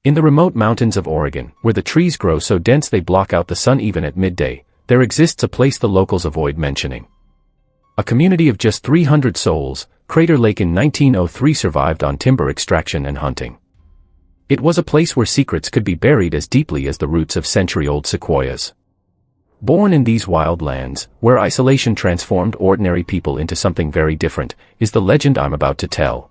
In the remote mountains of Oregon, where the trees grow so dense they block out the sun even at midday, there exists a place the locals avoid mentioning. A community of just 300 souls, Crater Lake in 1903 survived on timber extraction and hunting. It was a place where secrets could be buried as deeply as the roots of century-old sequoias. Born in these wild lands, where isolation transformed ordinary people into something very different, is the legend I'm about to tell.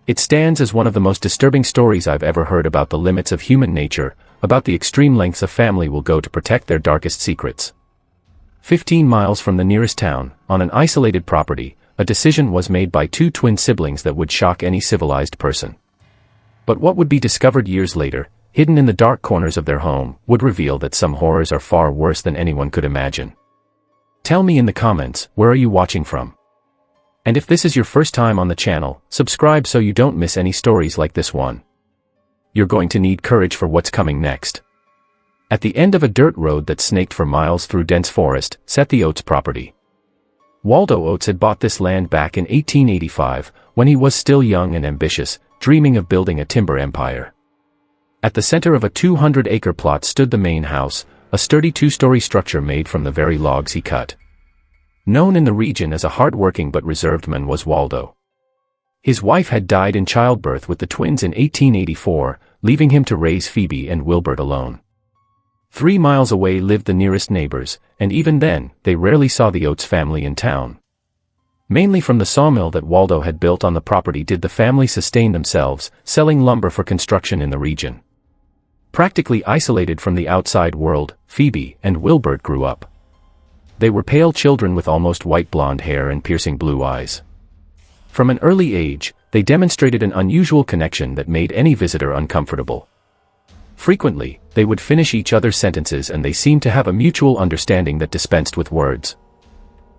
It stands as one of the most disturbing stories I've ever heard about the limits of human nature, about the extreme lengths a family will go to protect their darkest secrets. 15 miles from the nearest town, on an isolated property, a decision was made by two twin siblings that would shock any civilized person. But what would be discovered years later, hidden in the dark corners of their home, would reveal that some horrors are far worse than anyone could imagine. Tell me in the comments, where are you watching from? And if this is your first time on the channel, subscribe so you don't miss any stories like this one. You're going to need courage for what's coming next. At the end of a dirt road that snaked for miles through dense forest, sat the Oates property. Waldo Oates had bought this land back in 1885, when he was still young and ambitious, dreaming of building a timber empire. At the center of a 200-acre plot stood the main house, a sturdy two-story structure made from the very logs he cut. Known in the region as a hard-working but reserved man was Waldo. His wife had died in childbirth with the twins in 1884, leaving him to raise Phoebe and Wilbert alone. 3 miles away lived the nearest neighbors, and even then, they rarely saw the Oates family in town. Mainly from the sawmill that Waldo had built on the property did the family sustain themselves, selling lumber for construction in the region. Practically isolated from the outside world, Phoebe and Wilbert grew up. They were pale children with almost white blonde hair and piercing blue eyes. From an early age, they demonstrated an unusual connection that made any visitor uncomfortable. Frequently, they would finish each other's sentences and they seemed to have a mutual understanding that dispensed with words.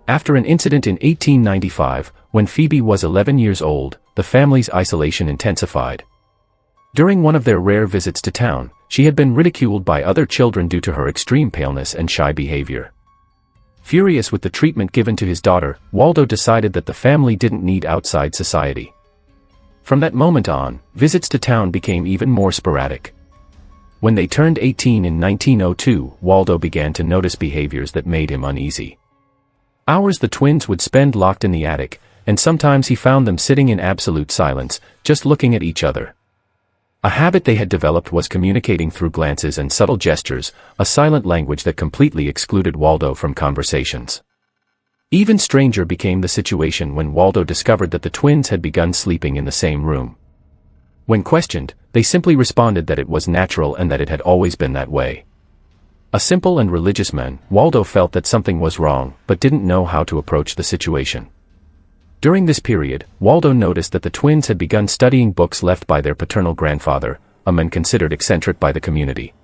After an incident in 1895, when Phoebe was 11 years old, the family's isolation intensified. During one of their rare visits to town, she had been ridiculed by other children due to her extreme paleness and shy behavior. Furious with the treatment given to his daughter, Waldo decided that the family didn't need outside society. From that moment on, visits to town became even more sporadic. When they turned 18 in 1902, Waldo began to notice behaviors that made him uneasy. Hours the twins would spend locked in the attic, and sometimes he found them sitting in absolute silence, just looking at each other. A habit they had developed was communicating through glances and subtle gestures, a silent language that completely excluded Waldo from conversations. Even stranger became the situation when Waldo discovered that the twins had begun sleeping in the same room. When questioned, they simply responded that it was natural and that it had always been that way. A simple and religious man, Waldo felt that something was wrong, but didn't know how to approach the situation. During this period, Waldo noticed that the twins had begun studying books left by their paternal grandfather, a man considered eccentric by the community.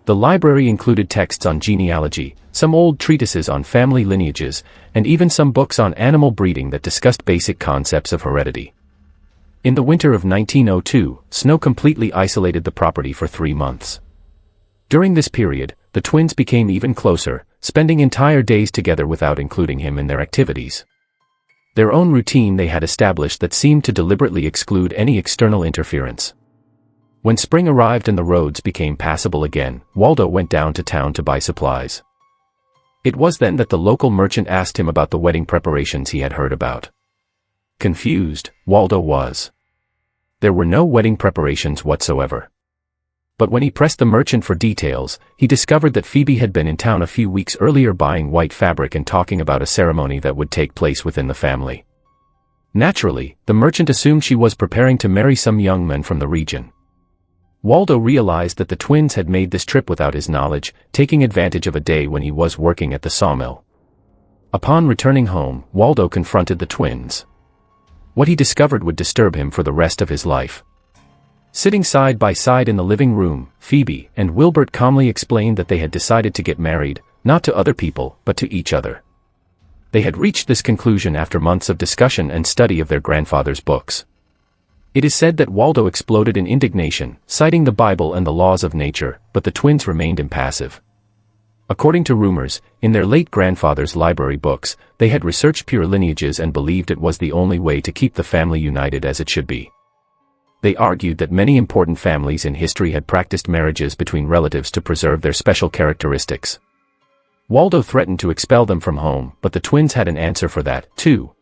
The library included texts on genealogy, some old treatises on family lineages, and even some books on animal breeding that discussed basic concepts of heredity. In the winter of 1902, snow completely isolated the property for 3 months. During this period, the twins became even closer, spending entire days together without including him in their activities. Their own routine they had established that seemed to deliberately exclude any external interference. When spring arrived and the roads became passable again, Waldo went down to town to buy supplies. It was then that the local merchant asked him about the wedding preparations he had heard about. Confused, Waldo was. There were no wedding preparations whatsoever. But when he pressed the merchant for details, he discovered that Phoebe had been in town a few weeks earlier buying white fabric and talking about a ceremony that would take place within the family. Naturally, the merchant assumed she was preparing to marry some young man from the region. Waldo realized that the twins had made this trip without his knowledge, taking advantage of a day when he was working at the sawmill. Upon returning home, Waldo confronted the twins. What he discovered would disturb him for the rest of his life. Sitting side by side in the living room, Phoebe and Wilbert calmly explained that they had decided to get married, not to other people, but to each other. They had reached this conclusion after months of discussion and study of their grandfather's books. It is said that Waldo exploded in indignation, citing the Bible and the laws of nature, but the twins remained impassive. According to rumors, in their late grandfather's library books, they had researched pure lineages and believed it was the only way to keep the family united as it should be. They argued that many important families in history had practiced marriages between relatives to preserve their special characteristics. Waldo threatened to expel them from home, but the twins had an answer for that, too.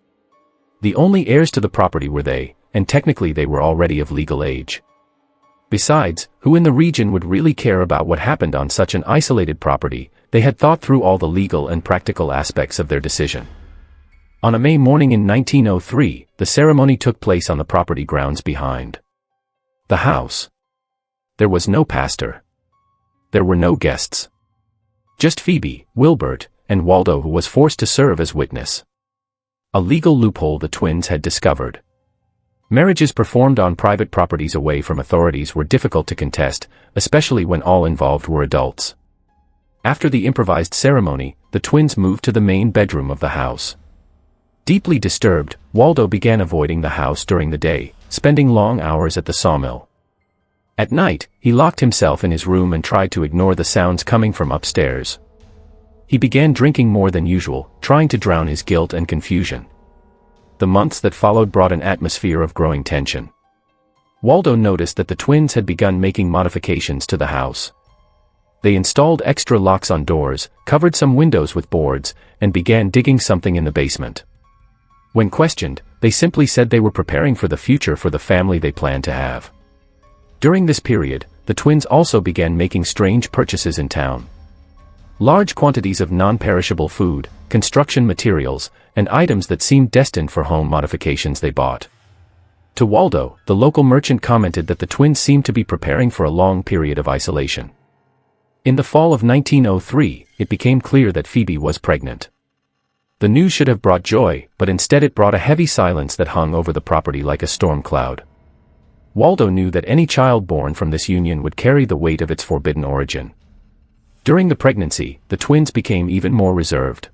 The only heirs to the property were they, and technically they were already of legal age. Besides, who in the region would really care about what happened on such an isolated property? They had thought through all the legal and practical aspects of their decision. On a May morning in 1903, the ceremony took place on the property grounds behind the house. There was no pastor. There were no guests. Just Phoebe, Wilbert, and Waldo, who was forced to serve as witness. A legal loophole the twins had discovered. Marriages performed on private properties away from authorities were difficult to contest, especially when all involved were adults. After the improvised ceremony, the twins moved to the main bedroom of the house. Deeply disturbed, Waldo began avoiding the house during the day, spending long hours at the sawmill. At night, he locked himself in his room and tried to ignore the sounds coming from upstairs. He began drinking more than usual, trying to drown his guilt and confusion. The months that followed brought an atmosphere of growing tension. Waldo noticed that the twins had begun making modifications to the house. They installed extra locks on doors, covered some windows with boards, and began digging something in the basement. When questioned, they simply said they were preparing for the future for the family they planned to have. During this period, the twins also began making strange purchases in town. Large quantities of non-perishable food, construction materials, and items that seemed destined for home modifications they bought. To Waldo, the local merchant commented that the twins seemed to be preparing for a long period of isolation. In the fall of 1903, it became clear that Phoebe was pregnant. The news should have brought joy, but instead it brought a heavy silence that hung over the property like a storm cloud. Waldo knew that any child born from this union would carry the weight of its forbidden origin. During the pregnancy, the twins became even more reserved.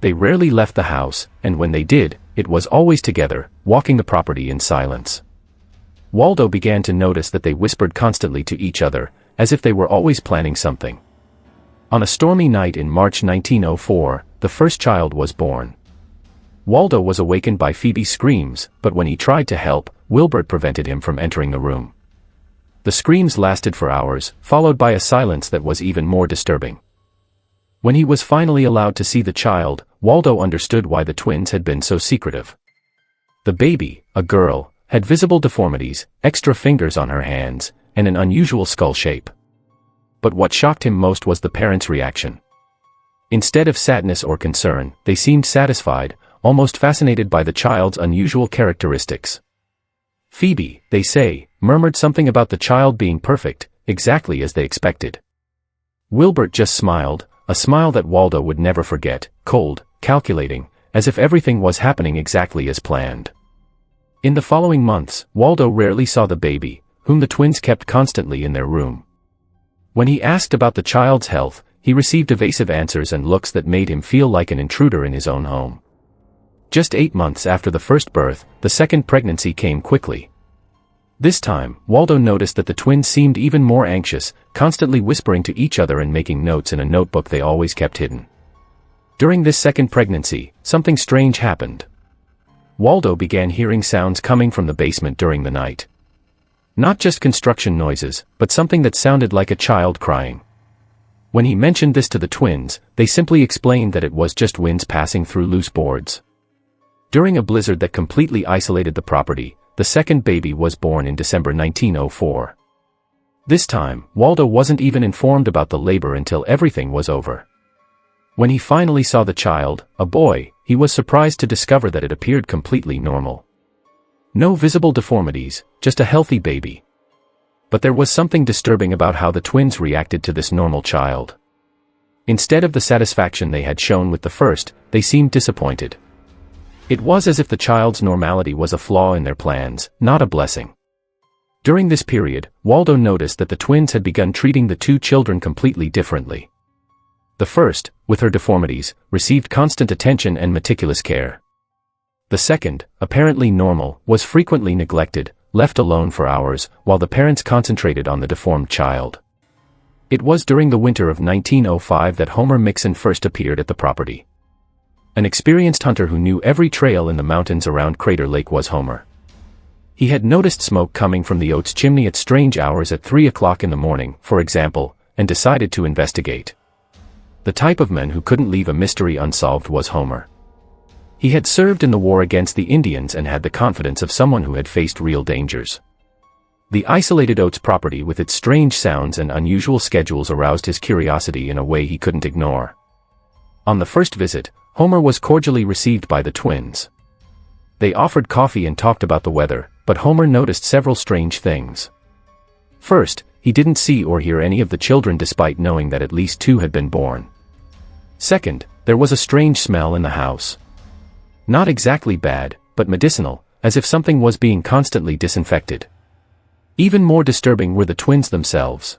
They rarely left the house, and when they did, it was always together, walking the property in silence. Waldo began to notice that they whispered constantly to each other, as if they were always planning something. On a stormy night in March 1904, the first child was born. Waldo was awakened by Phoebe's screams, but when he tried to help, Wilbert prevented him from entering the room. The screams lasted for hours, followed by a silence that was even more disturbing. When he was finally allowed to see the child, Waldo understood why the twins had been so secretive. The baby, a girl, had visible deformities, extra fingers on her hands, and an unusual skull shape. But what shocked him most was the parents' reaction. Instead of sadness or concern, they seemed satisfied, almost fascinated by the child's unusual characteristics. Phoebe, they say, murmured something about the child being perfect, exactly as they expected. Wilbert just smiled, a smile that Waldo would never forget, cold, calculating, as if everything was happening exactly as planned. In the following months, Waldo rarely saw the baby, whom the twins kept constantly in their room. When he asked about the child's health, he received evasive answers and looks that made him feel like an intruder in his own home. Just 8 months after the first birth, the second pregnancy came quickly. This time, Waldo noticed that the twins seemed even more anxious, constantly whispering to each other and making notes in a notebook they always kept hidden. During this second pregnancy, something strange happened. Waldo began hearing sounds coming from the basement during the night. Not just construction noises, but something that sounded like a child crying. When he mentioned this to the twins, they simply explained that it was just winds passing through loose boards. During a blizzard that completely isolated the property, the second baby was born in December 1904. This time, Waldo wasn't even informed about the labor until everything was over. When he finally saw the child, a boy, he was surprised to discover that it appeared completely normal. No visible deformities, just a healthy baby. But there was something disturbing about how the twins reacted to this normal child. Instead of the satisfaction they had shown with the first, they seemed disappointed. It was as if the child's normality was a flaw in their plans, not a blessing. During this period, Waldo noticed that the twins had begun treating the two children completely differently. The first, with her deformities, received constant attention and meticulous care. The second, apparently normal, was frequently neglected, left alone for hours, while the parents concentrated on the deformed child. It was during the winter of 1905 that Homer Mixon first appeared at the property. An experienced hunter who knew every trail in the mountains around Crater Lake was Homer. He had noticed smoke coming from the Oates chimney at strange hours at 3 o'clock in the morning, for example, and decided to investigate. The type of man who couldn't leave a mystery unsolved was Homer. He had served in the war against the Indians and had the confidence of someone who had faced real dangers. The isolated Oates property with its strange sounds and unusual schedules aroused his curiosity in a way he couldn't ignore. On the first visit, Homer was cordially received by the twins. They offered coffee and talked about the weather, but Homer noticed several strange things. First, he didn't see or hear any of the children despite knowing that at least 2 had been born. Second, there was a strange smell in the house. Not exactly bad, but medicinal, as if something was being constantly disinfected. Even more disturbing were the twins themselves.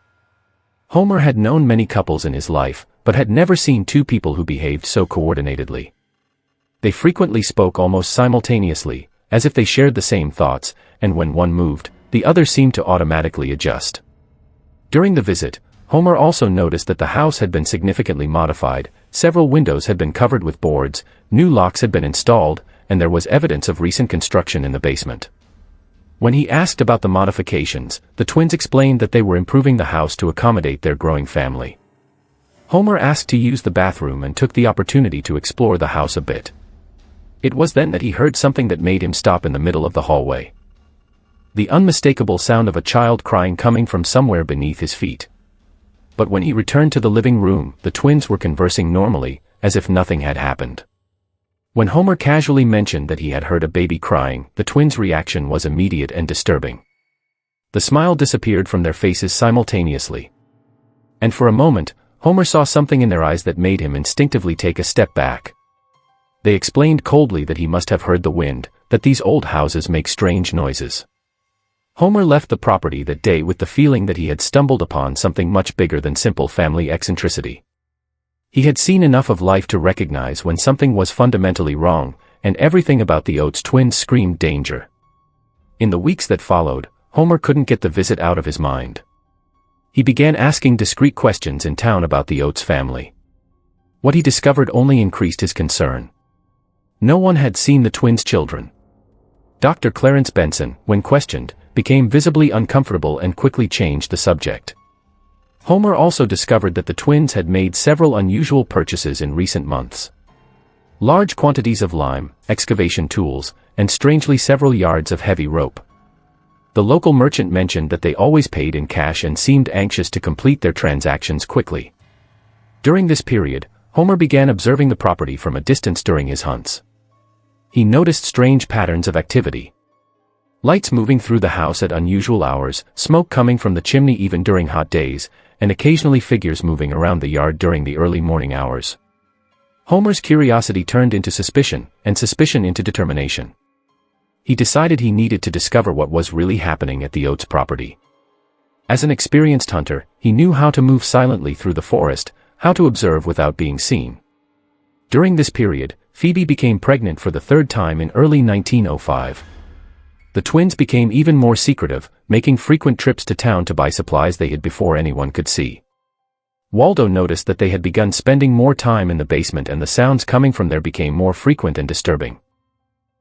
Homer had known many couples in his life, but had never seen 2 people who behaved so coordinatedly. They frequently spoke almost simultaneously, as if they shared the same thoughts, and when one moved, the other seemed to automatically adjust. During the visit, Homer also noticed that the house had been significantly modified, several windows had been covered with boards, new locks had been installed, and there was evidence of recent construction in the basement. When he asked about the modifications, the twins explained that they were improving the house to accommodate their growing family. Homer asked to use the bathroom and took the opportunity to explore the house a bit. It was then that he heard something that made him stop in the middle of the hallway. The unmistakable sound of a child crying coming from somewhere beneath his feet. But when he returned to the living room, the twins were conversing normally, as if nothing had happened. When Homer casually mentioned that he had heard a baby crying, the twins' reaction was immediate and disturbing. The smile disappeared from their faces simultaneously. And for a moment, Homer saw something in their eyes that made him instinctively take a step back. They explained coldly that he must have heard the wind, that these old houses make strange noises. Homer left the property that day with the feeling that he had stumbled upon something much bigger than simple family eccentricity. He had seen enough of life to recognize when something was fundamentally wrong, and everything about the Oates twins screamed danger. In the weeks that followed, Homer couldn't get the visit out of his mind. He began asking discreet questions in town about the Oates family. What he discovered only increased his concern. No one had seen the twins' children. Dr. Clarence Benson, when questioned, became visibly uncomfortable and quickly changed the subject. Homer also discovered that the twins had made several unusual purchases in recent months. Large quantities of lime, excavation tools, and strangely several yards of heavy rope. The local merchant mentioned that they always paid in cash and seemed anxious to complete their transactions quickly. During this period, Homer began observing the property from a distance during his hunts. He noticed strange patterns of activity. Lights moving through the house at unusual hours, smoke coming from the chimney even during hot days, and occasionally figures moving around the yard during the early morning hours. Homer's curiosity turned into suspicion, and suspicion into determination. He decided he needed to discover what was really happening at the Oates property. As an experienced hunter, he knew how to move silently through the forest, how to observe without being seen. During this period, Phoebe became pregnant for the 3rd time in early 1905. The twins became even more secretive, making frequent trips to town to buy supplies they hid before anyone could see. Waldo noticed that they had begun spending more time in the basement and the sounds coming from there became more frequent and disturbing.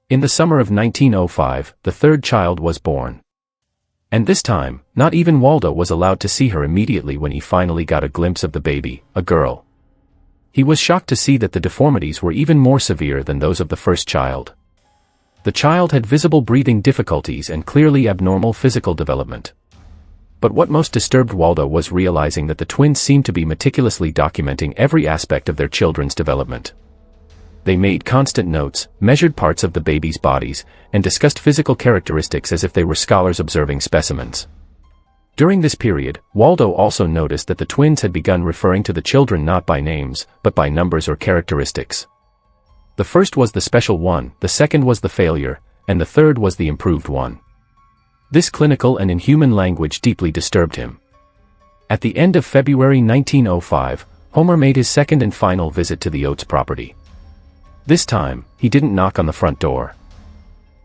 In the summer of 1905, the 3rd child was born. And this time, not even Waldo was allowed to see her immediately when he finally got a glimpse of the baby, a girl. He was shocked to see that the deformities were even more severe than those of the first child. The child had visible breathing difficulties and clearly abnormal physical development. But what most disturbed Waldo was realizing that the twins seemed to be meticulously documenting every aspect of their children's development. They made constant notes, measured parts of the baby's bodies, and discussed physical characteristics as if they were scholars observing specimens. During this period, Waldo also noticed that the twins had begun referring to the children not by names, but by numbers or characteristics. The first was the special one, the second was the failure, and the third was the improved one. This clinical and inhuman language deeply disturbed him. At the end of February 1905, Homer made his second and final visit to the Oates property. This time, he didn't knock on the front door.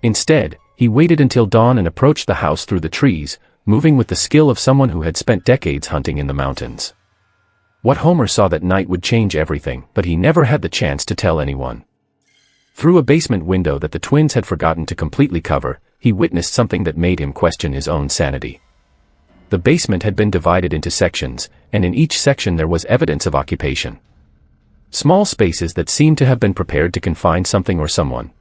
Instead, he waited until dawn and approached the house through the trees, moving with the skill of someone who had spent decades hunting in the mountains. What Homer saw that night would change everything, but he never had the chance to tell anyone. Through a basement window that the twins had forgotten to completely cover, he witnessed something that made him question his own sanity. The basement had been divided into sections, and in each section there was evidence of occupation. Small spaces that seemed to have been prepared to confine something or someone.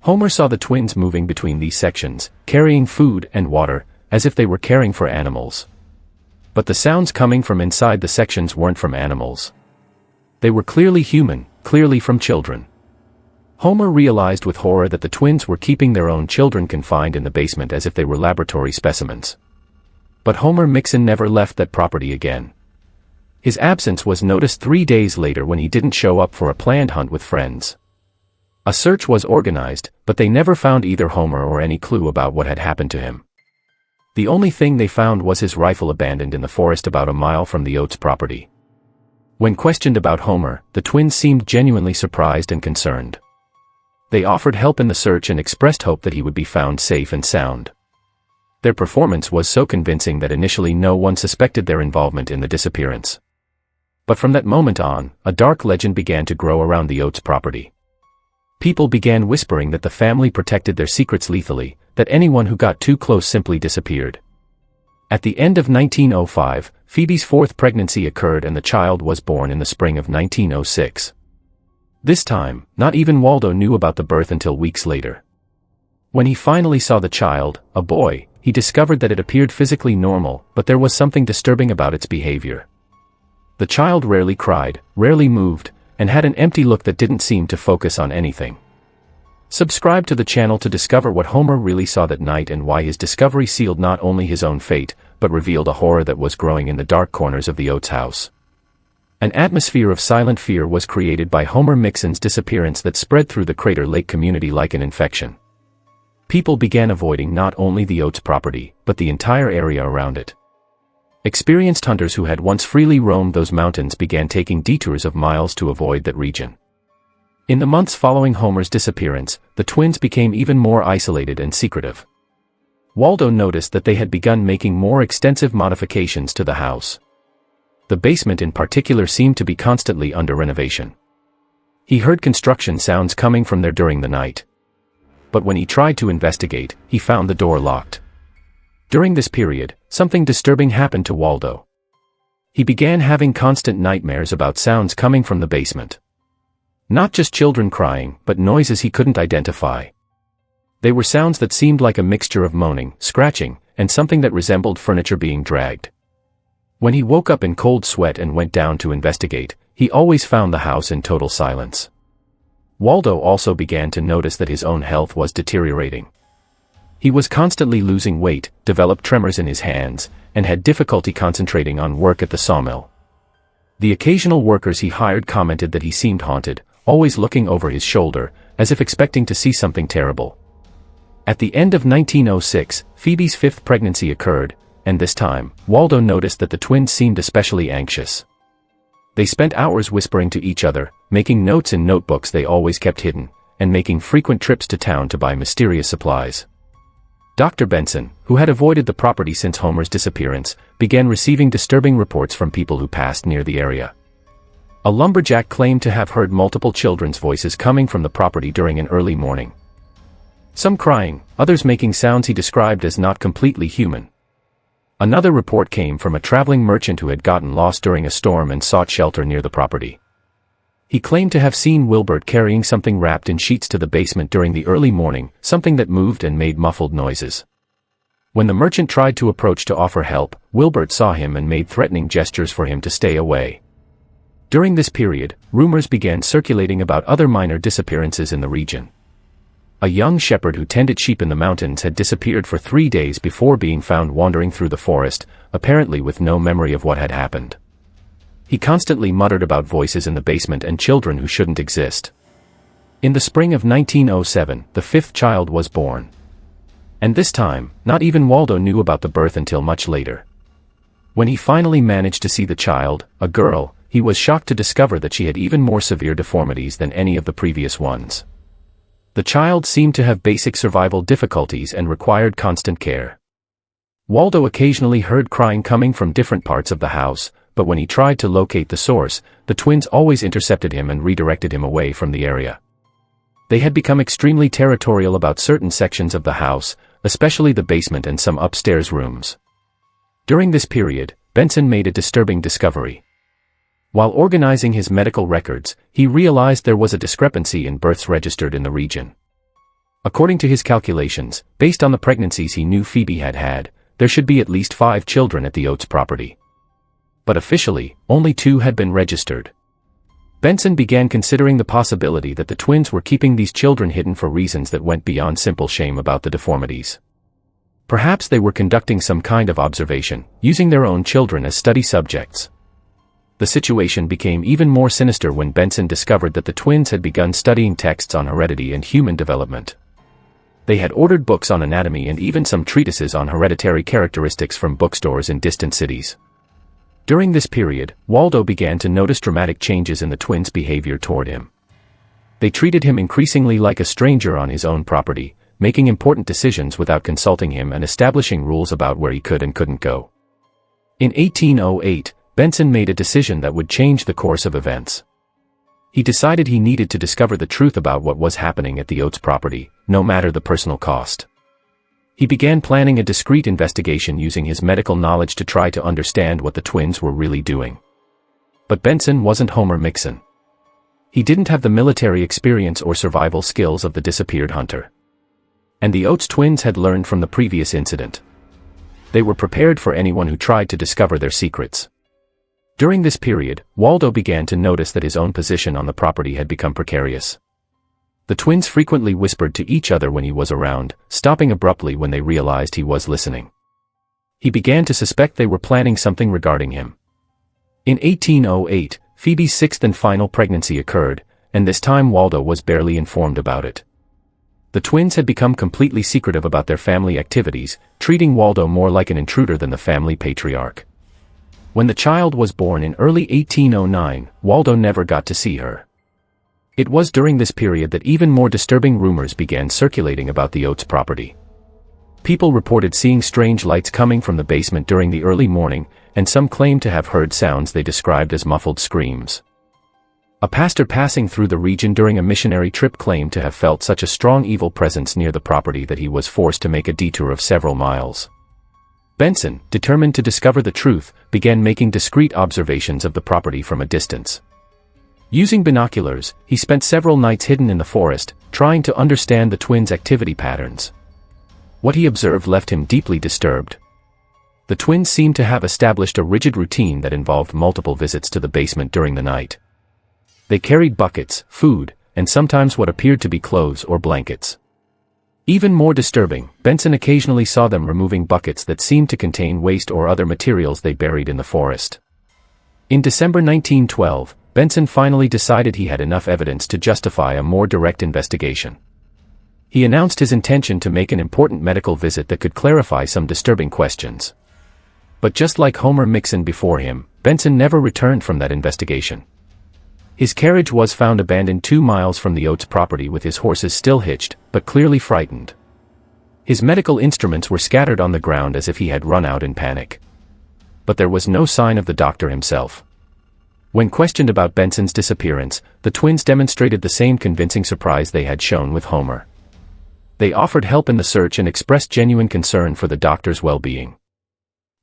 Homer saw the twins moving between these sections, carrying food and water, as if they were caring for animals. But the sounds coming from inside the sections weren't from animals. They were clearly human, clearly from children. Homer realized with horror that the twins were keeping their own children confined in the basement as if they were laboratory specimens. But Homer Mixon never left that property again. His absence was noticed 3 days later when he didn't show up for a planned hunt with friends. A search was organized, but they never found either Homer or any clue about what had happened to him. The only thing they found was his rifle abandoned in the forest about a mile from the Oates property. When questioned about Homer, the twins seemed genuinely surprised and concerned. They offered help in the search and expressed hope that he would be found safe and sound. Their performance was so convincing that initially no one suspected their involvement in the disappearance. But from that moment on, a dark legend began to grow around the Oates property. People began whispering that the family protected their secrets lethally, that anyone who got too close simply disappeared. At the end of 1905, Phoebe's fourth pregnancy occurred and the child was born in the spring of 1906. This time, not even Waldo knew about the birth until weeks later. When he finally saw the child, a boy, he discovered that it appeared physically normal, but there was something disturbing about its behavior. The child rarely cried, rarely moved, and had an empty look that didn't seem to focus on anything. Subscribe to the channel to discover what Homer really saw that night and why his discovery sealed not only his own fate, but revealed a horror that was growing in the dark corners of the Oates house. An atmosphere of silent fear was created by Homer Mixon's disappearance that spread through the Crater Lake community like an infection. People began avoiding not only the Oates property, but the entire area around it. Experienced hunters who had once freely roamed those mountains began taking detours of miles to avoid that region. In the months following Homer's disappearance, the twins became even more isolated and secretive. Waldo noticed that they had begun making more extensive modifications to the house. The basement in particular seemed to be constantly under renovation. He heard construction sounds coming from there during the night. But when he tried to investigate, he found the door locked. During this period, something disturbing happened to Waldo. He began having constant nightmares about sounds coming from the basement. Not just children crying, but noises he couldn't identify. They were sounds that seemed like a mixture of moaning, scratching, and something that resembled furniture being dragged. When he woke up in cold sweat and went down to investigate, he always found the house in total silence. Waldo also began to notice that his own health was deteriorating. He was constantly losing weight, developed tremors in his hands, and had difficulty concentrating on work at the sawmill. The occasional workers he hired commented that he seemed haunted, always looking over his shoulder, as if expecting to see something terrible. At the end of 1906, Phoebe's fifth pregnancy occurred, and this time, Waldo noticed that the twins seemed especially anxious. They spent hours whispering to each other, making notes in notebooks they always kept hidden, and making frequent trips to town to buy mysterious supplies. Dr. Benson, who had avoided the property since Homer's disappearance, began receiving disturbing reports from people who passed near the area. A lumberjack claimed to have heard multiple children's voices coming from the property during an early morning. Some crying, others making sounds he described as not completely human. Another report came from a traveling merchant who had gotten lost during a storm and sought shelter near the property. He claimed to have seen Wilbert carrying something wrapped in sheets to the basement during the early morning, something that moved and made muffled noises. When the merchant tried to approach to offer help, Wilbert saw him and made threatening gestures for him to stay away. During this period, rumors began circulating about other minor disappearances in the region. A young shepherd who tended sheep in the mountains had disappeared for 3 days before being found wandering through the forest, apparently with no memory of what had happened. He constantly muttered about voices in the basement and children who shouldn't exist. In the spring of 1907, the fifth child was born. And this time, not even Waldo knew about the birth until much later. When he finally managed to see the child, a girl, he was shocked to discover that she had even more severe deformities than any of the previous ones. The child seemed to have basic survival difficulties and required constant care. Waldo occasionally heard crying coming from different parts of the house, but when he tried to locate the source, the twins always intercepted him and redirected him away from the area. They had become extremely territorial about certain sections of the house, especially the basement and some upstairs rooms. During this period, Benson made a disturbing discovery. While organizing his medical records, he realized there was a discrepancy in births registered in the region. According to his calculations, based on the pregnancies he knew Phoebe had had, there should be at least 5 children at the Oates property. But officially, only 2 had been registered. Benson began considering the possibility that the twins were keeping these children hidden for reasons that went beyond simple shame about the deformities. Perhaps they were conducting some kind of observation, using their own children as study subjects. The situation became even more sinister when Benson discovered that the twins had begun studying texts on heredity and human development. They had ordered books on anatomy and even some treatises on hereditary characteristics from bookstores in distant cities. During this period, Waldo began to notice dramatic changes in the twins' behavior toward him. They treated him increasingly like a stranger on his own property, making important decisions without consulting him and establishing rules about where he could and couldn't go. In 1808, Benson made a decision that would change the course of events. He decided he needed to discover the truth about what was happening at the Oates property, no matter the personal cost. He began planning a discreet investigation using his medical knowledge to try to understand what the twins were really doing. But Benson wasn't Homer Mixon. He didn't have the military experience or survival skills of the disappeared hunter. And the Oates twins had learned from the previous incident. They were prepared for anyone who tried to discover their secrets. During this period, Waldo began to notice that his own position on the property had become precarious. The twins frequently whispered to each other when he was around, stopping abruptly when they realized he was listening. He began to suspect they were planning something regarding him. In 1808, Phoebe's 6th and final pregnancy occurred, and this time Waldo was barely informed about it. The twins had become completely secretive about their family activities, treating Waldo more like an intruder than the family patriarch. When the child was born in early 1809, Waldo never got to see her. It was during this period that even more disturbing rumors began circulating about the Oates property. People reported seeing strange lights coming from the basement during the early morning, and some claimed to have heard sounds they described as muffled screams. A pastor passing through the region during a missionary trip claimed to have felt such a strong evil presence near the property that he was forced to make a detour of several miles. Benson, determined to discover the truth, began making discreet observations of the property from a distance. Using binoculars, he spent several nights hidden in the forest, trying to understand the twins' activity patterns. What he observed left him deeply disturbed. The twins seemed to have established a rigid routine that involved multiple visits to the basement during the night. They carried buckets, food, and sometimes what appeared to be clothes or blankets. Even more disturbing, Benson occasionally saw them removing buckets that seemed to contain waste or other materials they buried in the forest. In December 1912, Benson finally decided he had enough evidence to justify a more direct investigation. He announced his intention to make an important medical visit that could clarify some disturbing questions. But just like Homer Mixon before him, Benson never returned from that investigation. His carriage was found abandoned 2 miles from the Oates property with his horses still hitched, but clearly frightened. His medical instruments were scattered on the ground as if he had run out in panic. But there was no sign of the doctor himself. When questioned about Benson's disappearance, the twins demonstrated the same convincing surprise they had shown with Homer. They offered help in the search and expressed genuine concern for the doctor's well-being.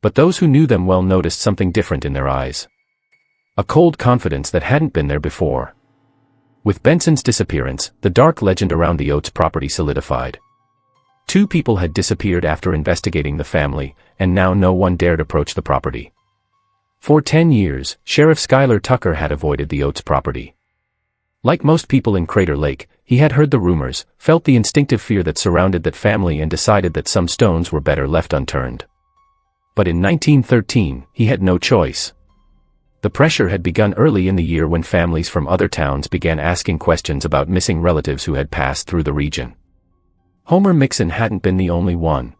But those who knew them well noticed something different in their eyes. A cold confidence that hadn't been there before. With Benson's disappearance, the dark legend around the Oates property solidified. 2 people had disappeared after investigating the family, and now no one dared approach the property. For 10 years, Sheriff Schuyler Tucker had avoided the Oates property. Like most people in Crater Lake, he had heard the rumors, felt the instinctive fear that surrounded that family and decided that some stones were better left unturned. But in 1913, he had no choice. The pressure had begun early in the year when families from other towns began asking questions about missing relatives who had passed through the region. Homer Mixon hadn't been the only one.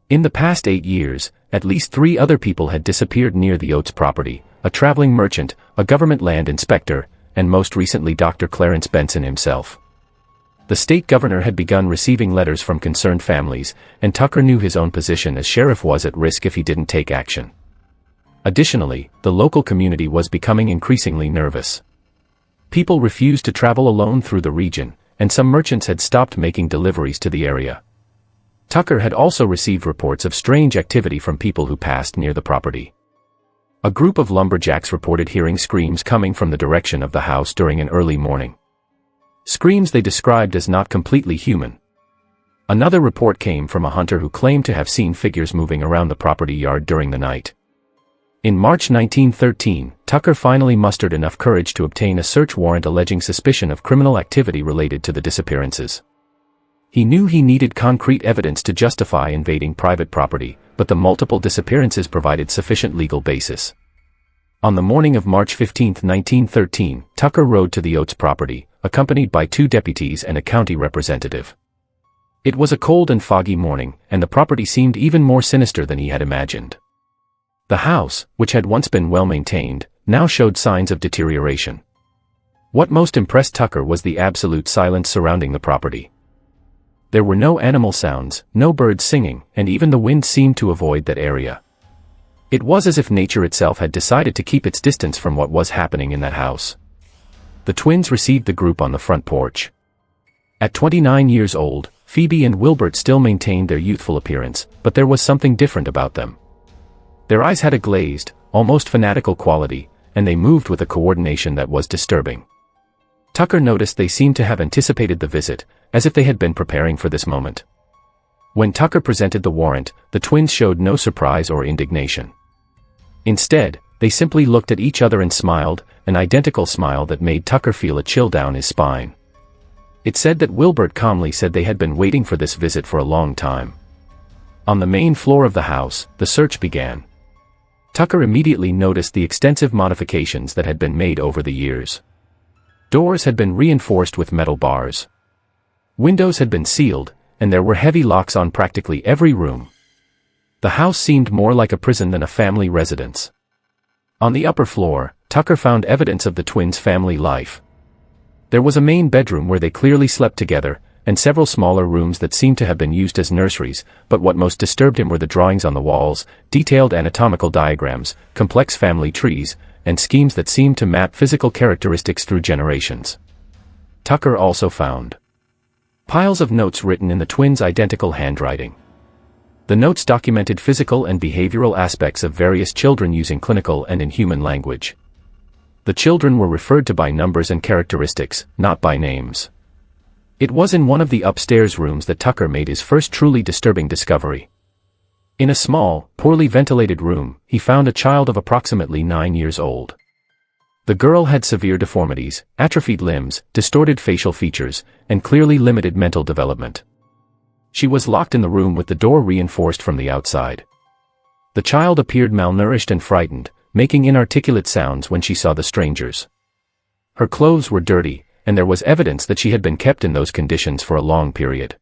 In the past 8 years, at least 3 other people had disappeared near the Oates property, a traveling merchant, a government land inspector, and most recently Dr. Clarence Benson himself. The state governor had begun receiving letters from concerned families, and Tucker knew his own position as sheriff was at risk if he didn't take action. Additionally, the local community was becoming increasingly nervous. People refused to travel alone through the region, and some merchants had stopped making deliveries to the area. Tucker had also received reports of strange activity from people who passed near the property. A group of lumberjacks reported hearing screams coming from the direction of the house during an early morning. Screams they described as not completely human. Another report came from a hunter who claimed to have seen figures moving around the property yard during the night. In March 1913, Tucker finally mustered enough courage to obtain a search warrant alleging suspicion of criminal activity related to the disappearances. He knew he needed concrete evidence to justify invading private property, but the multiple disappearances provided sufficient legal basis. On the morning of March 15, 1913, Tucker rode to the Oates property, accompanied by 2 deputies and a county representative. It was a cold and foggy morning, and the property seemed even more sinister than he had imagined. The house, which had once been well maintained, now showed signs of deterioration. What most impressed Tucker was the absolute silence surrounding the property. There were no animal sounds, no birds singing, and even the wind seemed to avoid that area. It was as if nature itself had decided to keep its distance from what was happening in that house. The twins received the group on the front porch. At 29 years old, Phoebe and Wilbert still maintained their youthful appearance, but there was something different about them. Their eyes had a glazed, almost fanatical quality, and they moved with a coordination that was disturbing. Tucker noticed they seemed to have anticipated the visit, as if they had been preparing for this moment. When Tucker presented the warrant, the twins showed no surprise or indignation. Instead, they simply looked at each other and smiled, an identical smile that made Tucker feel a chill down his spine. It said that Wilbert calmly said they had been waiting for this visit for a long time. On the main floor of the house, the search began. Tucker immediately noticed the extensive modifications that had been made over the years. Doors had been reinforced with metal bars. Windows had been sealed, and there were heavy locks on practically every room. The house seemed more like a prison than a family residence. On the upper floor, Tucker found evidence of the twins' family life. There was a main bedroom where they clearly slept together, and several smaller rooms that seemed to have been used as nurseries, but what most disturbed him were the drawings on the walls, detailed anatomical diagrams, complex family trees, and schemes that seemed to map physical characteristics through generations. Tucker also found piles of notes written in the twins' identical handwriting. The notes documented physical and behavioral aspects of various children using clinical and inhuman language. The children were referred to by numbers and characteristics, not by names. It was in one of the upstairs rooms that Tucker made his first truly disturbing discovery. In a small, poorly ventilated room, he found a child of approximately 9 years old. The girl had severe deformities, atrophied limbs, distorted facial features, and clearly limited mental development. She was locked in the room with the door reinforced from the outside. The child appeared malnourished and frightened, making inarticulate sounds when she saw the strangers. Her clothes were dirty, and there was evidence that she had been kept in those conditions for a long period.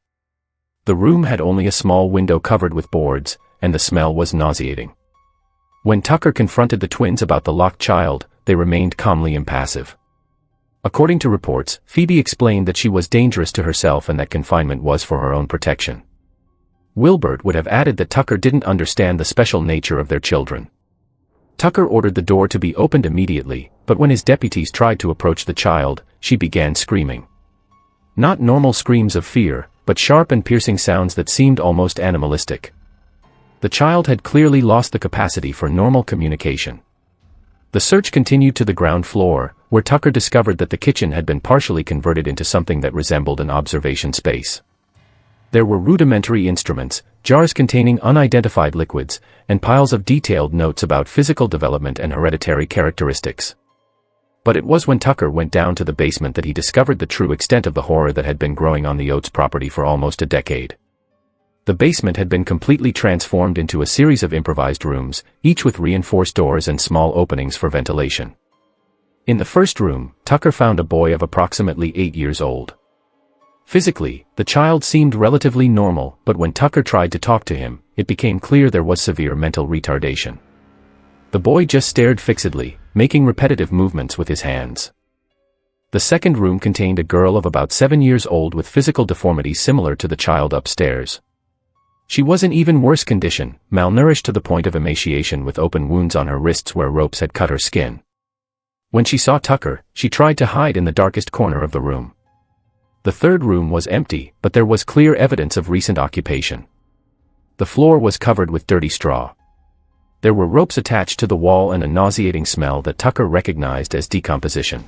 The room had only a small window covered with boards, and the smell was nauseating. When Tucker confronted the twins about the locked child, they remained calmly impassive. According to reports, Phoebe explained that she was dangerous to herself and that confinement was for her own protection. Wilbert would have added that Tucker didn't understand the special nature of their children. Tucker ordered the door to be opened immediately, but when his deputies tried to approach the child, she began screaming. Not normal screams of fear, but sharp and piercing sounds that seemed almost animalistic. The child had clearly lost the capacity for normal communication. The search continued to the ground floor, where Tucker discovered that the kitchen had been partially converted into something that resembled an observation space. There were rudimentary instruments, jars containing unidentified liquids, and piles of detailed notes about physical development and hereditary characteristics. But it was when Tucker went down to the basement that he discovered the true extent of the horror that had been growing on the Oates property for almost a decade. The basement had been completely transformed into a series of improvised rooms, each with reinforced doors and small openings for ventilation. In the first room, Tucker found a boy of approximately 8 years old. Physically, the child seemed relatively normal, but when Tucker tried to talk to him, it became clear there was severe mental retardation. The boy just stared fixedly, making repetitive movements with his hands. The second room contained a girl of about 7 years old with physical deformities similar to the child upstairs. She was in even worse condition, malnourished to the point of emaciation with open wounds on her wrists where ropes had cut her skin. When she saw Tucker, she tried to hide in the darkest corner of the room. The third room was empty, but there was clear evidence of recent occupation. The floor was covered with dirty straw. There were ropes attached to the wall and a nauseating smell that Tucker recognized as decomposition.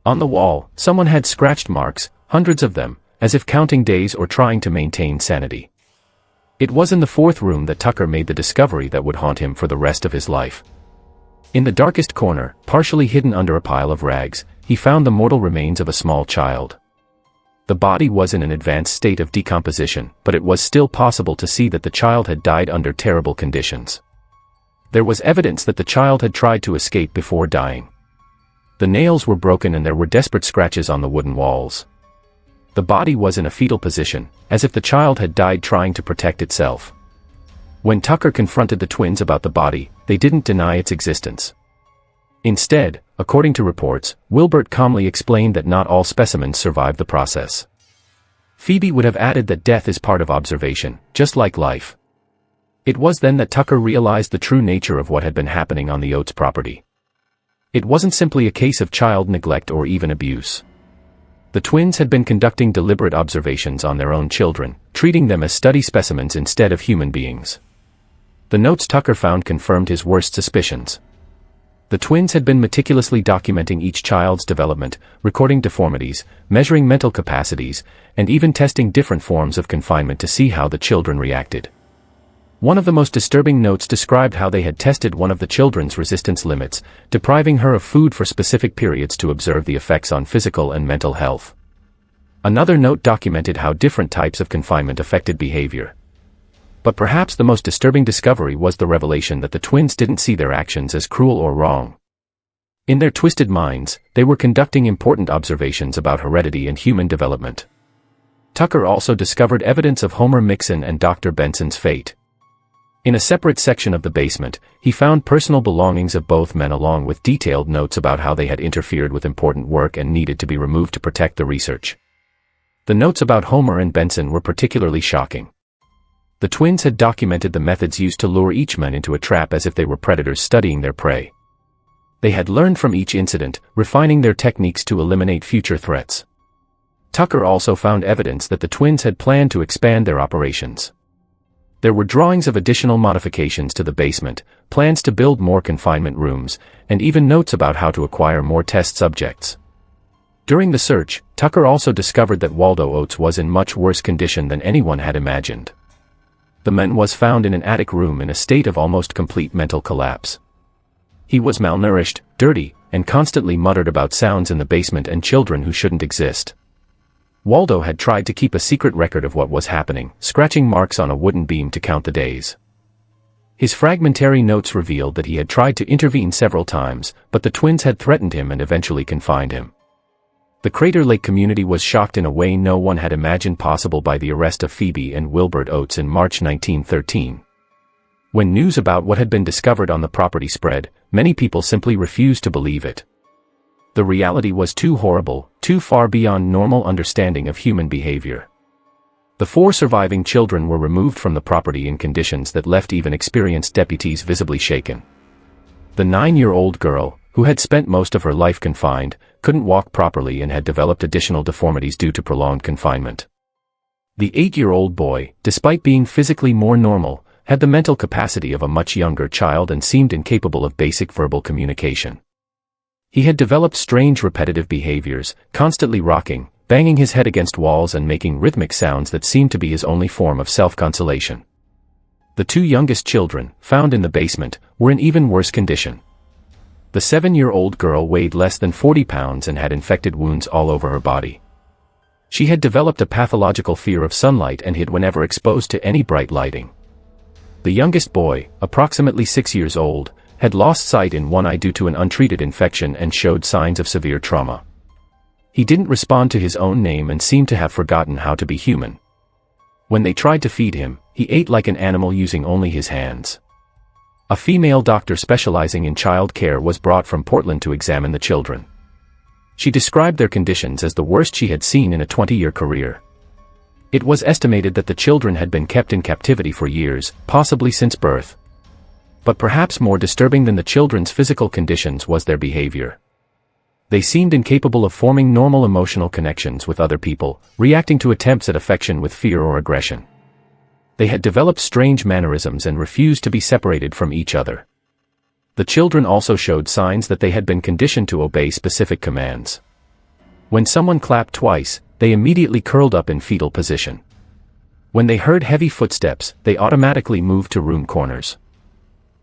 On the wall, someone had scratched marks, hundreds of them, as if counting days or trying to maintain sanity. It was in the fourth room that Tucker made the discovery that would haunt him for the rest of his life. In the darkest corner, partially hidden under a pile of rags, he found the mortal remains of a small child. The body was in an advanced state of decomposition, but it was still possible to see that the child had died under terrible conditions. There was evidence that the child had tried to escape before dying. The nails were broken and there were desperate scratches on the wooden walls. The body was in a fetal position, as if the child had died trying to protect itself. When Tucker confronted the twins about the body, they didn't deny its existence. Instead, according to reports, Wilbert calmly explained that not all specimens survived the process. Phoebe would have added that death is part of observation, just like life. It was then that Tucker realized the true nature of what had been happening on the Oates property. It wasn't simply a case of child neglect or even abuse. The twins had been conducting deliberate observations on their own children, treating them as study specimens instead of human beings. The notes Tucker found confirmed his worst suspicions. The twins had been meticulously documenting each child's development, recording deformities, measuring mental capacities, and even testing different forms of confinement to see how the children reacted. One of the most disturbing notes described how they had tested one of the children's resistance limits, depriving her of food for specific periods to observe the effects on physical and mental health. Another note documented how different types of confinement affected behavior. But perhaps the most disturbing discovery was the revelation that the twins didn't see their actions as cruel or wrong. In their twisted minds, they were conducting important observations about heredity and human development. Tucker also discovered evidence of Homer Mixon and Dr. Benson's fate. In a separate section of the basement, he found personal belongings of both men along with detailed notes about how they had interfered with important work and needed to be removed to protect the research. The notes about Homer and Benson were particularly shocking. The twins had documented the methods used to lure each man into a trap as if they were predators studying their prey. They had learned from each incident, refining their techniques to eliminate future threats. Tucker also found evidence that the twins had planned to expand their operations. There were drawings of additional modifications to the basement, plans to build more confinement rooms, and even notes about how to acquire more test subjects. During the search, Tucker also discovered that Waldo Oates was in much worse condition than anyone had imagined. The man was found in an attic room in a state of almost complete mental collapse. He was malnourished, dirty, and constantly muttered about sounds in the basement and children who shouldn't exist. Waldo had tried to keep a secret record of what was happening, scratching marks on a wooden beam to count the days. His fragmentary notes revealed that he had tried to intervene several times, but the twins had threatened him and eventually confined him. The Crater Lake community was shocked in a way no one had imagined possible by the arrest of Phoebe and Wilbert Oates in March 1913. When news about what had been discovered on the property spread, many people simply refused to believe it. The reality was too horrible, too far beyond normal understanding of human behavior. The 4 surviving children were removed from the property in conditions that left even experienced deputies visibly shaken. The 9-year-old girl, who had spent most of her life confined, couldn't walk properly and had developed additional deformities due to prolonged confinement. The 8-year-old boy, despite being physically more normal, had the mental capacity of a much younger child and seemed incapable of basic verbal communication. He had developed strange repetitive behaviors, constantly rocking, banging his head against walls and making rhythmic sounds that seemed to be his only form of self-consolation. The 2 youngest children, found in the basement, were in even worse condition. The 7-year-old girl weighed less than 40 pounds and had infected wounds all over her body. She had developed a pathological fear of sunlight and hid whenever exposed to any bright lighting. The youngest boy, approximately 6 years old, had lost sight in one eye due to an untreated infection and showed signs of severe trauma. He didn't respond to his own name and seemed to have forgotten how to be human. When they tried to feed him, he ate like an animal using only his hands. A female doctor specializing in child care was brought from Portland to examine the children. She described their conditions as the worst she had seen in a 20-year career. It was estimated that the children had been kept in captivity for years, possibly since birth. But perhaps more disturbing than the children's physical conditions was their behavior. They seemed incapable of forming normal emotional connections with other people, reacting to attempts at affection with fear or aggression. They had developed strange mannerisms and refused to be separated from each other. The children also showed signs that they had been conditioned to obey specific commands. When someone clapped twice, they immediately curled up in fetal position. When they heard heavy footsteps, they automatically moved to room corners.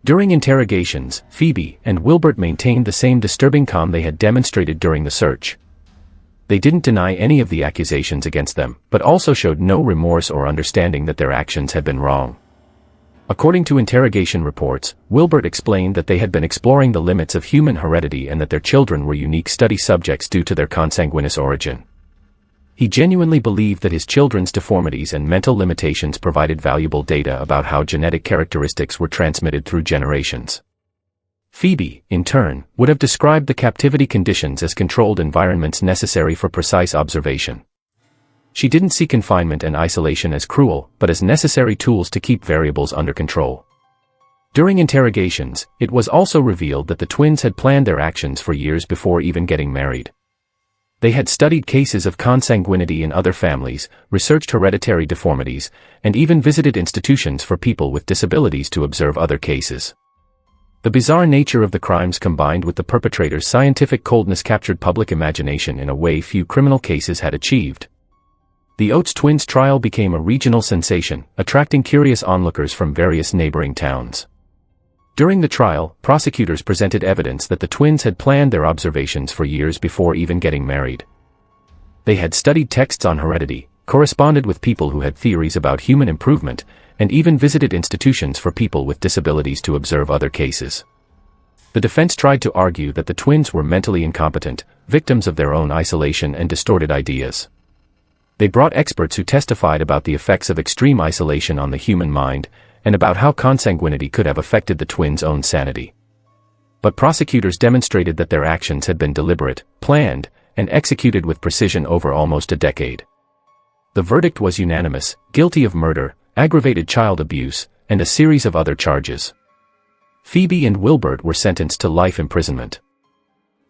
During interrogations, Phoebe and Wilbert maintained the same disturbing calm they had demonstrated during the search. They didn't deny any of the accusations against them, but also showed no remorse or understanding that their actions had been wrong. According to interrogation reports, Wilbert explained that they had been exploring the limits of human heredity and that their children were unique study subjects due to their consanguineous origin. He genuinely believed that his children's deformities and mental limitations provided valuable data about how genetic characteristics were transmitted through generations. Phoebe, in turn, would have described the captivity conditions as controlled environments necessary for precise observation. She didn't see confinement and isolation as cruel, but as necessary tools to keep variables under control. During interrogations, it was also revealed that the twins had planned their actions for years before even getting married. They had studied cases of consanguinity in other families, researched hereditary deformities, and even visited institutions for people with disabilities to observe other cases. The bizarre nature of the crimes combined with the perpetrator's scientific coldness captured public imagination in a way few criminal cases had achieved. The Oates twins' trial became a regional sensation, attracting curious onlookers from various neighboring towns. During the trial, prosecutors presented evidence that the twins had planned their observations for years before even getting married. They had studied texts on heredity, corresponded with people who had theories about human improvement, and even visited institutions for people with disabilities to observe other cases. The defense tried to argue that the twins were mentally incompetent, victims of their own isolation and distorted ideas. They brought experts who testified about the effects of extreme isolation on the human mind, and about how consanguinity could have affected the twins' own sanity. But prosecutors demonstrated that their actions had been deliberate, planned, and executed with precision over almost a decade. The verdict was unanimous: guilty of murder, aggravated child abuse, and a series of other charges. Phoebe and Wilbert were sentenced to life imprisonment.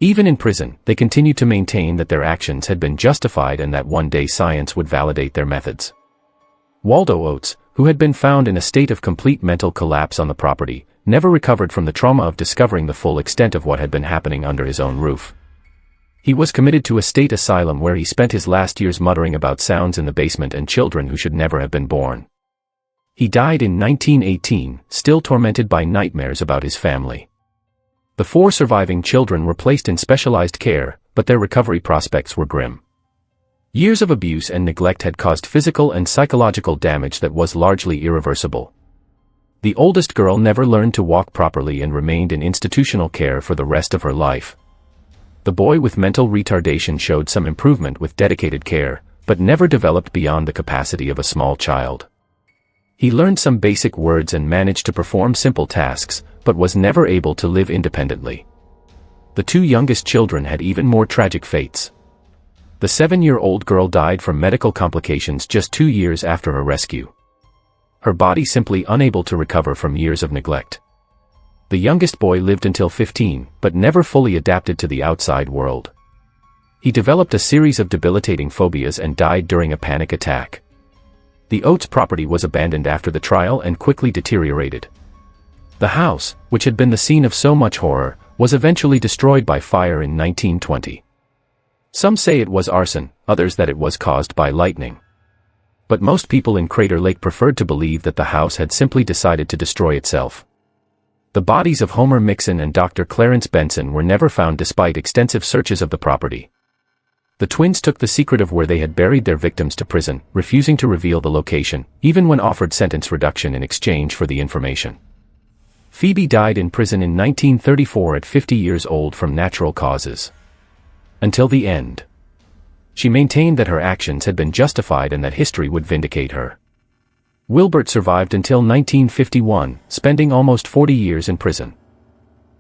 Even in prison, they continued to maintain that their actions had been justified and that one day science would validate their methods. Waldo Oates, who had been found in a state of complete mental collapse on the property, never recovered from the trauma of discovering the full extent of what had been happening under his own roof. He was committed to a state asylum where he spent his last years muttering about sounds in the basement and children who should never have been born. He died in 1918, still tormented by nightmares about his family. The 4 surviving children were placed in specialized care, but their recovery prospects were grim. Years of abuse and neglect had caused physical and psychological damage that was largely irreversible. The oldest girl never learned to walk properly and remained in institutional care for the rest of her life. The boy with mental retardation showed some improvement with dedicated care, but never developed beyond the capacity of a small child. He learned some basic words and managed to perform simple tasks, but was never able to live independently. The 2 youngest children had even more tragic fates. The 7-year-old girl died from medical complications just 2 years after her rescue. Her body simply unable to recover from years of neglect. The youngest boy lived until 15, but never fully adapted to the outside world. He developed a series of debilitating phobias and died during a panic attack. The Oates property was abandoned after the trial and quickly deteriorated. The house, which had been the scene of so much horror, was eventually destroyed by fire in 1920. Some say it was arson, others that it was caused by lightning. But most people in Crater Lake preferred to believe that the house had simply decided to destroy itself. The bodies of Homer Mixon and Dr. Clarence Benson were never found despite extensive searches of the property. The twins took the secret of where they had buried their victims to prison, refusing to reveal the location, even when offered sentence reduction in exchange for the information. Phoebe died in prison in 1934 at 50 years old from natural causes. Until the end. She maintained that her actions had been justified and that history would vindicate her. Wilbert survived until 1951, spending almost 40 years in prison.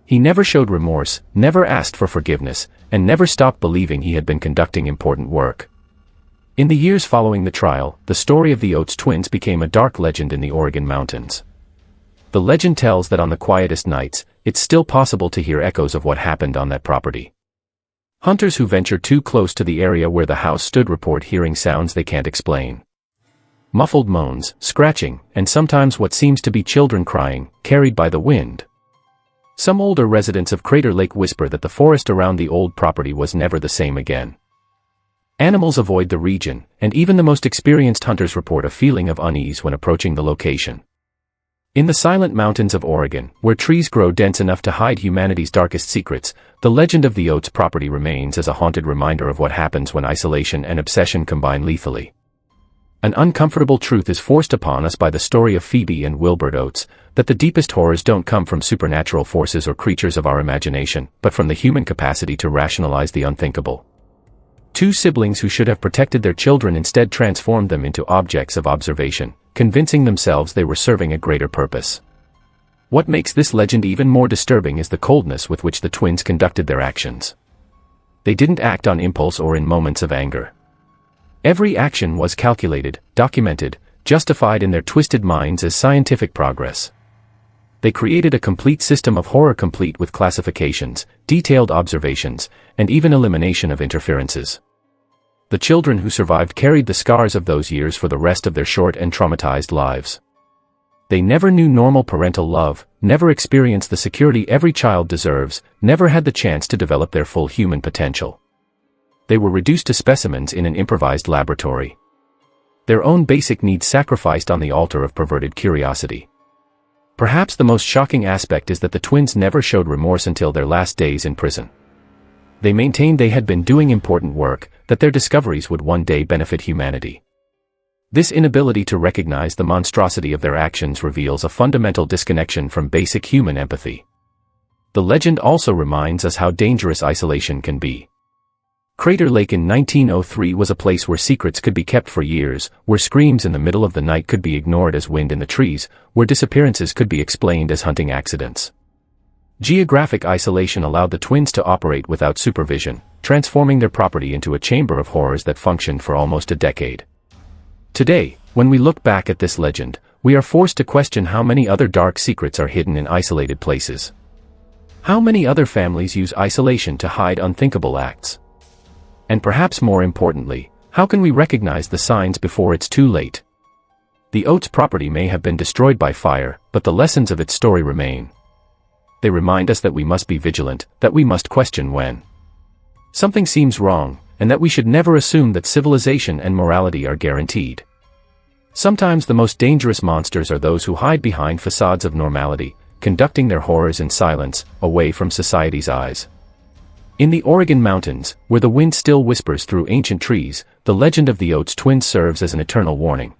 He never showed remorse, never asked for forgiveness, and never stopped believing he had been conducting important work. In the years following the trial, the story of the Oates twins became a dark legend in the Oregon mountains. The legend tells that on the quietest nights, it's still possible to hear echoes of what happened on that property. Hunters who venture too close to the area where the house stood report hearing sounds they can't explain. Muffled moans, scratching, and sometimes what seems to be children crying, carried by the wind. Some older residents of Crater Lake whisper that the forest around the old property was never the same again. Animals avoid the region, and even the most experienced hunters report a feeling of unease when approaching the location. In the silent mountains of Oregon, where trees grow dense enough to hide humanity's darkest secrets, the legend of the Oates property remains as a haunted reminder of what happens when isolation and obsession combine lethally. An uncomfortable truth is forced upon us by the story of Phoebe and Wilbert Oates, that the deepest horrors don't come from supernatural forces or creatures of our imagination, but from the human capacity to rationalize the unthinkable. Two siblings who should have protected their children instead transformed them into objects of observation, convincing themselves they were serving a greater purpose. What makes this legend even more disturbing is the coldness with which the twins conducted their actions. They didn't act on impulse or in moments of anger. Every action was calculated, documented, justified in their twisted minds as scientific progress. They created a complete system of horror complete with classifications, detailed observations, and even elimination of interferences. The children who survived carried the scars of those years for the rest of their short and traumatized lives. They never knew normal parental love, never experienced the security every child deserves, never had the chance to develop their full human potential. They were reduced to specimens in an improvised laboratory. Their own basic needs sacrificed on the altar of perverted curiosity. Perhaps the most shocking aspect is that the twins never showed remorse until their last days in prison. They maintained they had been doing important work, that their discoveries would one day benefit humanity. This inability to recognize the monstrosity of their actions reveals a fundamental disconnection from basic human empathy. The legend also reminds us how dangerous isolation can be. Crater Lake in 1903 was a place where secrets could be kept for years, where screams in the middle of the night could be ignored as wind in the trees, where disappearances could be explained as hunting accidents. Geographic isolation allowed the twins to operate without supervision, transforming their property into a chamber of horrors that functioned for almost a decade. Today, when we look back at this legend, we are forced to question how many other dark secrets are hidden in isolated places. How many other families use isolation to hide unthinkable acts? And perhaps more importantly, how can we recognize the signs before it's too late? The Oates property may have been destroyed by fire, but the lessons of its story remain. They remind us that we must be vigilant, that we must question when something seems wrong, and that we should never assume that civilization and morality are guaranteed. Sometimes the most dangerous monsters are those who hide behind facades of normality, conducting their horrors in silence, away from society's eyes. In the Oregon mountains, where the wind still whispers through ancient trees, the legend of the Oates twins serves as an eternal warning.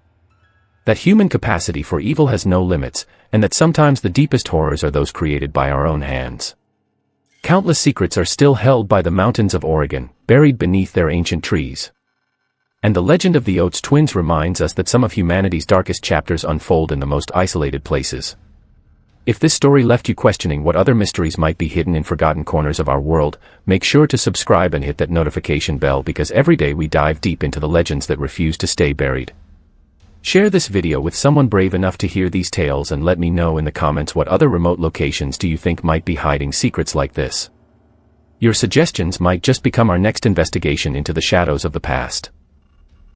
That human capacity for evil has no limits, and that sometimes the deepest horrors are those created by our own hands. Countless secrets are still held by the mountains of Oregon, buried beneath their ancient trees. And the legend of the Oates twins reminds us that some of humanity's darkest chapters unfold in the most isolated places. If this story left you questioning what other mysteries might be hidden in forgotten corners of our world, make sure to subscribe and hit that notification bell because every day we dive deep into the legends that refuse to stay buried. Share this video with someone brave enough to hear these tales and let me know in the comments what other remote locations do you think might be hiding secrets like this. Your suggestions might just become our next investigation into the shadows of the past.